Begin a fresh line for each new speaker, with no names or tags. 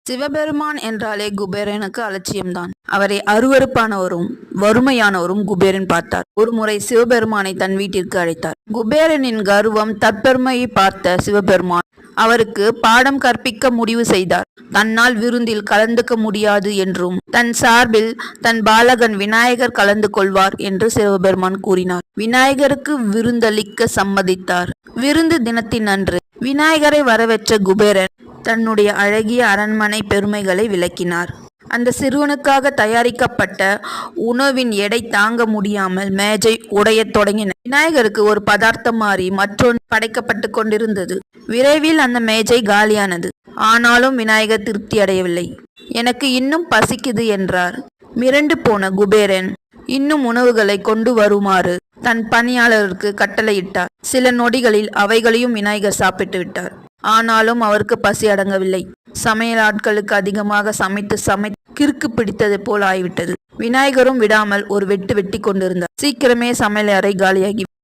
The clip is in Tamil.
சிவபெருமான் என்றாலே குபேரனுக்கு அலட்சியம்தான். அவரை அருவருப்பானவரும் வறுமையானவரும் குபேரன் பார்த்தார். ஒருமுறை சிவபெருமானை தன் வீட்டிற்கு அழைத்தார். குபேரனின் கர்வம் தற்பெருமையை பார்த்த சிவபெருமான் அவருக்கு பாடம் கற்பிக்க முடிவு செய்தார். தன்னால் விருந்தில் கலந்துக்க முடியாது என்றும் தன் சார்பில் தன் பாலகன் விநாயகர் கலந்து கொள்வார் என்று சிவபெருமான் கூறினார். விநாயகருக்கு விருந்தளிக்க சம்மதித்தார். விருந்து தினத்தின் அன்று விநாயகரை வரவேற்ற குபேரன் தன்னுடைய அழகிய அரண்மனை பெருமைகளை விளக்கினார். அந்த சிறுவனுக்காக தயாரிக்கப்பட்ட உணவின் எடை தாங்க முடியாமல் மேஜை உடையத் தொடங்கின. விநாயகருக்கு ஒரு பதார்த்தம் மாறி மற்றொன்று படைக்கப்பட்டு கொண்டிருந்தது. விரைவில் அந்த மேஜை காலியானது. ஆனாலும் விநாயகர் திருப்தி அடையவில்லை. எனக்கு இன்னும் பசிக்குது என்றார். மிரண்டு போன குபேரன் இன்னும் உணவுகளை கொண்டு வருமாறு தன் பணியாளருக்கு கட்டளையிட்டார். சில நொடிகளில் அவைகளையும் விநாயகர் சாப்பிட்டு விட்டார். ஆனாலும் அவருக்கு பசி அடங்கவில்லை. சமையல் ஆட்களுக்கு அதிகமாக சமைத்து கிறுக்கு பிடித்தது போல் ஆகிவிட்டது. விநாயகரும் விடாமல் ஒரு வெட்டு வெட்டி கொண்டிருந்தார். சீக்கிரமே சமையல் அறை காலியாகி